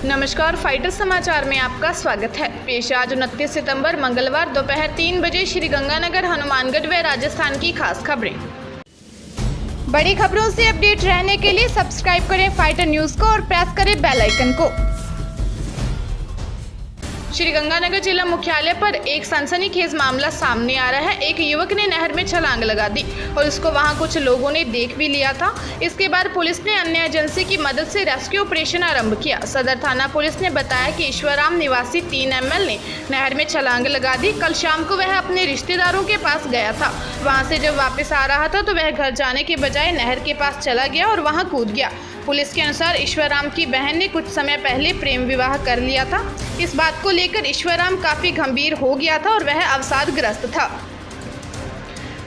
नमस्कार, फाइटर समाचार में आपका स्वागत है। पेश आज 29 सितंबर मंगलवार दोपहर 3 बजे श्री गंगानगर, हनुमानगढ़ व राजस्थान की खास खबरें। बड़ी खबरों से अपडेट रहने के लिए सब्सक्राइब करें फाइटर न्यूज को और प्रेस करें बेल आइकन को। श्री गंगानगर जिला मुख्यालय पर एक सनसनीखेज मामला सामने आ रहा है। एक युवक ने नहर में छलांग लगा दी और उसको वहां कुछ लोगों ने देख भी लिया था। इसके बाद पुलिस ने अन्य एजेंसी की मदद से रेस्क्यू ऑपरेशन आरंभ किया। सदर थाना पुलिस ने बताया कि ईश्वराम निवासी 3 ML ने नहर में छलांग लगा दी। कल शाम को वह अपने रिश्तेदारों के पास गया था। वहां से जब वापस आ रहा था तो वह घर जाने के बजाय नहर के पास चला गया और वहां कूद गया। पुलिस के अनुसार ईश्वराम की बहन ने कुछ समय पहले प्रेम विवाह कर लिया था। इस बात को लेकर ईश्वराम काफी गंभीर हो गया था और वह अवसादग्रस्त था।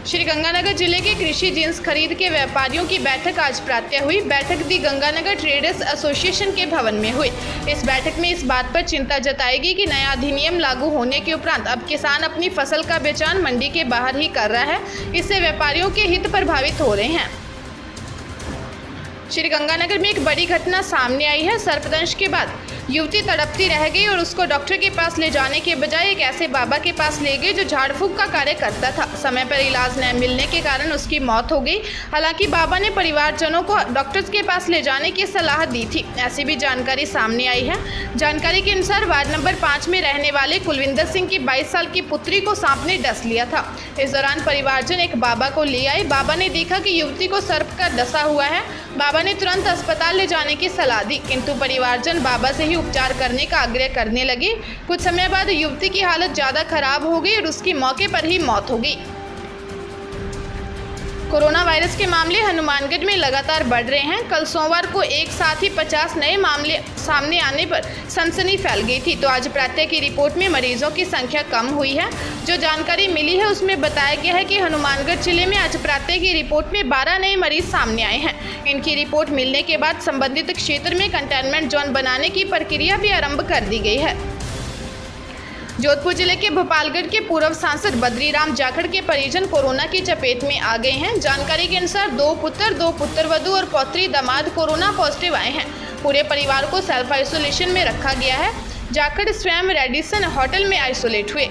श्री गंगानगर जिले के कृषि जींस खरीद के व्यापारियों की बैठक आज प्रातः हुई। बैठक दी गंगानगर ट्रेडर्स एसोसिएशन के भवन में हुई। इस बैठक में इस बात पर चिंता जताई कि नया अधिनियम लागू होने के उपरांत अब किसान अपनी फसल का बेचान मंडी के बाहर ही कर रहा है। इससे व्यापारियों के हित प्रभावित हो रहे हैं। श्री गंगानगर में एक बड़ी घटना सामने आई है। सर्पदंश के बाद युवती तड़पती रह गई और उसको डॉक्टर के पास ले जाने के बजाय एक ऐसे बाबा के पास ले गए जो झाड़ फूंक का कार्य करता था। समय पर इलाज न मिलने के कारण उसकी मौत हो गई। हालांकि बाबा ने परिवारजनों को डॉक्टर्स के पास ले जाने की सलाह दी थी। ऐसी भी जानकारी सामने आई है। जानकारी के अनुसार वार्ड नंबर 5 में रहने वाले कुलविंदर सिंह की 22 साल की पुत्री को सांप ने डस लिया था। इस दौरान परिवारजन एक बाबा को ले आए। बाबा ने देखा कि युवती को सर्प का डसा हुआ है। बाबा ने तुरंत अस्पताल ले जाने की सलाह दी, किंतु परिवारजन बाबा से ही उपचार करने का आग्रह करने लगे। कुछ समय बाद युवती की हालत ज्यादा खराब हो गई और उसकी मौके पर ही मौत हो गई। कोरोना वायरस के मामले हनुमानगढ़ में लगातार बढ़ रहे हैं। कल सोमवार को एक साथ ही 50 नए मामले सामने आने पर सनसनी फैल गई थी, तो आज प्रातः की रिपोर्ट में मरीजों की संख्या कम हुई है। जो जानकारी मिली है उसमें बताया गया है कि हनुमानगढ़ जिले में आज प्रातः की रिपोर्ट में 12 नए मरीज सामने आए हैं। इनकी रिपोर्ट मिलने के बाद संबंधित क्षेत्र में कंटेनमेंट जोन बनाने की प्रक्रिया भी आरंभ कर दी गई है। जोधपुर जिले के भोपालगढ़ के पूर्व सांसद बद्रीराम जाखड़ के परिजन कोरोना की चपेट में आ गए हैं। जानकारी के अनुसार 2 पुत्रवधू और पौत्री दामाद कोरोना पॉजिटिव आए हैं। पूरे परिवार को सेल्फ आइसोलेशन में रखा गया है। जाखड़ स्वयं रेडिसन होटल में आइसोलेट हुए।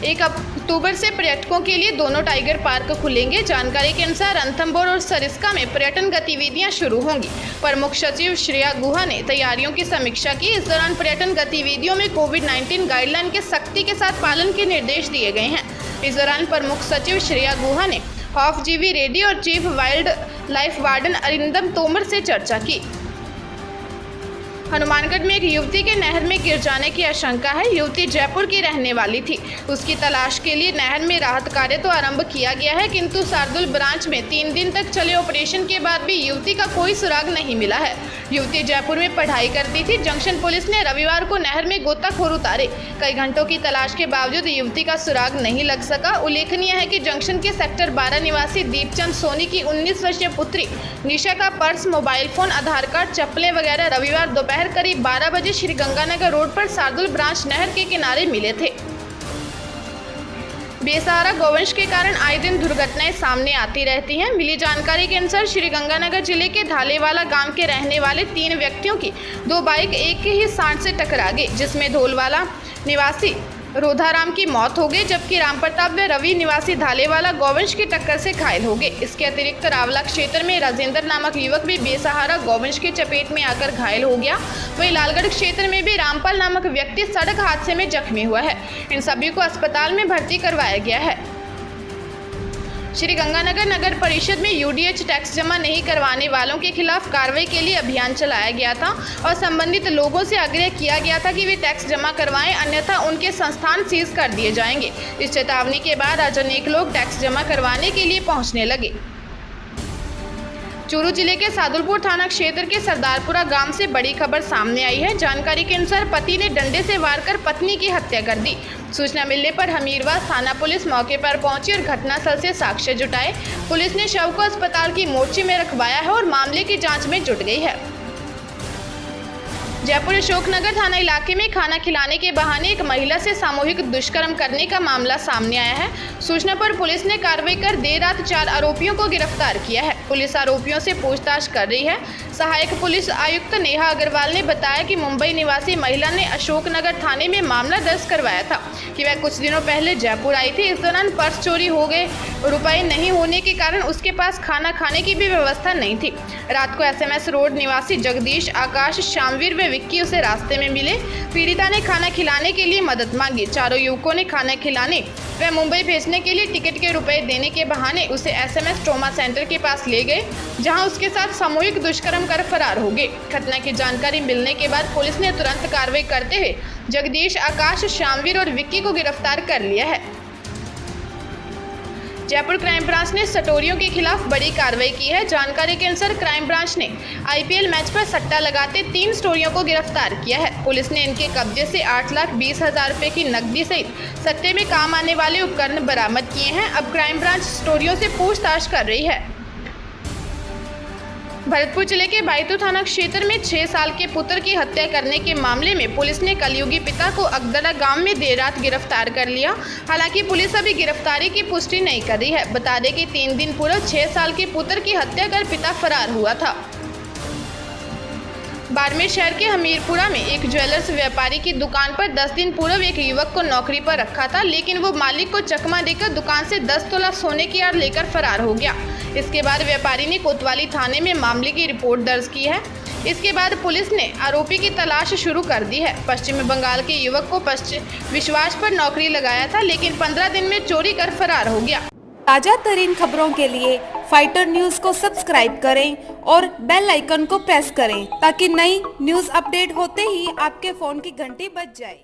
1 अक्टूबर से पर्यटकों के लिए दोनों टाइगर पार्क खुलेंगे। जानकारी के अनुसार रणथंभौर और सरिस्का में पर्यटन गतिविधियां शुरू होंगी। प्रमुख सचिव श्रेया गुहा ने तैयारियों की समीक्षा की। इस दौरान पर्यटन गतिविधियों में कोविड-19 गाइडलाइन के सख्ती के साथ पालन के निर्देश दिए गए हैं। इस दौरान प्रमुख सचिव श्रेया गुहा ने हाफ GV रेड्डी और chief wild life warden Arindam Tomar से चर्चा की। हनुमानगढ़ में एक युवती के नहर में गिर जाने की आशंका है। युवती जयपुर की रहने वाली थी। उसकी तलाश के लिए नहर में राहत कार्य तो आरंभ किया गया है, किंतु शार्दुल ब्रांच में 3 दिन तक चले ऑपरेशन के बाद भी युवती का कोई सुराग नहीं मिला है। युवती जयपुर में पढ़ाई करती थी। जंक्शन पुलिस ने रविवार को नहर में गोताखोर उतारे। कई घंटों की तलाश के बावजूद युवती का सुराग नहीं लग सका। उल्लेखनीय है कि जंक्शन के सेक्टर 12 निवासी दीपचंद सोनी की 19 वर्षीय पुत्री निशा का पर्स, मोबाइल फोन, आधार कार्ड, चप्पलें वगैरह रविवार दोपहर करीब 12 बजे श्री गंगानगर रोड पर शार्दुल ब्रांच नहर के किनारे मिले थे। बेसहारा गौवंश के कारण आए दिन दुर्घटनाएं सामने आती रहती हैं। मिली जानकारी के अनुसार श्री गंगानगर जिले के धालेवाला गांव के रहने वाले 3 व्यक्तियों की 2 बाइक एक ही सांड से टकरा गई, जिसमें धोलवाला निवासी रोधाराम की मौत हो गई, जबकि रामप्रताप व रवि निवासी धालेवाला गौवंश की टक्कर से घायल हो गए। इसके अतिरिक्त रावला क्षेत्र में राजेंद्र नामक युवक भी बेसहारा गौवंश की चपेट में आकर घायल हो गया। वहीं लालगढ़ क्षेत्र में भी रामपाल नामक व्यक्ति सड़क हादसे में जख्मी हुआ है। इन सभी को अस्पताल में भर्ती करवाया गया है। श्री गंगानगर नगर परिषद में UDH टैक्स जमा नहीं करवाने वालों के खिलाफ कार्रवाई के लिए अभियान चलाया गया था और संबंधित लोगों से आग्रह किया गया था कि वे टैक्स जमा करवाएं, अन्यथा उनके संस्थान सीज कर दिए जाएंगे। इस चेतावनी के बाद आज अनेक लोग टैक्स जमा करवाने के लिए पहुंचने लगे। चूरू जिले के सादुलपुर थाना क्षेत्र के सरदारपुरा गांव से बड़ी खबर सामने आई है। जानकारी के अनुसार पति ने डंडे से वार कर पत्नी की हत्या कर दी। सूचना मिलने पर हमीरवास थाना पुलिस मौके पर पहुंची और घटनास्थल से साक्ष्य जुटाए। पुलिस ने शव को अस्पताल की मोर्चे में रखवाया है और मामले की जांच में जुट गई है। जयपुर अशोकनगर थाना इलाके में खाना खिलाने के बहाने एक महिला से सामूहिक दुष्कर्म करने का मामला सामने आया है। सूचना पर पुलिस ने कार्रवाई कर देर रात 4 आरोपियों को गिरफ्तार किया है। पुलिस आरोपियों से पूछताछ कर रही है। सहायक पुलिस आयुक्त नेहा अग्रवाल ने बताया कि मुंबई निवासी महिला ने अशोकनगर थाने में मामला दर्ज करवाया था कि वह कुछ दिनों पहले जयपुर आई थी। इस दौरान पर्स चोरी हो गए। रुपए नहीं होने के कारण उसके पास खाना खाने की भी व्यवस्था नहीं थी। रात को SMS रोड निवासी जगदीश, आकाश, शामवीर व विक्की उसे रास्ते में मिले। पीड़िता ने खाना खिलाने के लिए मदद मांगी। चारों युवकों ने खाना खिलाने व मुंबई भेजने के लिए टिकट के रुपए देने के बहाने उसे SMS ट्रॉमा सेंटर के पास ले गए, जहां उसके साथ सामूहिक दुष्कर्म कर फरार हो गए। घटना की जानकारी मिलने के बाद पुलिस ने तुरंत कार्रवाई करते हुए जगदीश, आकाश, शामवीर और विक्की को गिरफ्तार कर लिया है। जयपुर क्राइम ब्रांच ने सटोरियों के खिलाफ बड़ी कार्रवाई की है। जानकारी के अनुसार क्राइम ब्रांच ने IPL मैच पर सट्टा लगाते 3 स्टोरियों को गिरफ्तार किया है। पुलिस ने इनके कब्जे से 8,20,000 रुपए की नकदी सहित सट्टे में काम आने वाले उपकरण बरामद किए हैं। अब क्राइम ब्रांच स्टोरियों से पूछताछ कर रही है। भरतपुर जिले के बायतू थाना क्षेत्र में 6 साल के पुत्र की हत्या करने के मामले में पुलिस ने कलयुगी पिता को अगदड़ा गांव में देर रात गिरफ्तार कर लिया। हालांकि पुलिस अभी गिरफ्तारी की पुष्टि नहीं कर रही है। बता दें कि 3 दिन पूर्व 6 साल के पुत्र की हत्या कर पिता फरार हुआ था। बाड़मेर शहर के हमीरपुरा में एक ज्वेलर्स व्यापारी की दुकान पर 10 दिन पूर्व एक युवक को नौकरी पर रखा था, लेकिन वो मालिक को चकमा देकर दुकान से 10 तोला सोने की आड़ लेकर फरार हो गया। इसके बाद व्यापारी ने कोतवाली थाने में मामले की रिपोर्ट दर्ज की है। इसके बाद पुलिस ने आरोपी की तलाश शुरू कर दी है। पश्चिम बंगाल के युवक को विश्वास पर नौकरी लगाया था, लेकिन 15 दिन में चोरी कर फरार हो गया। ताजा तरीन खबरों के लिए फाइटर न्यूज को सब्सक्राइब करें और बेल आइकन को प्रेस करें ताकि नई न्यूज अपडेट होते ही आपके फोन की घंटी बज जाए।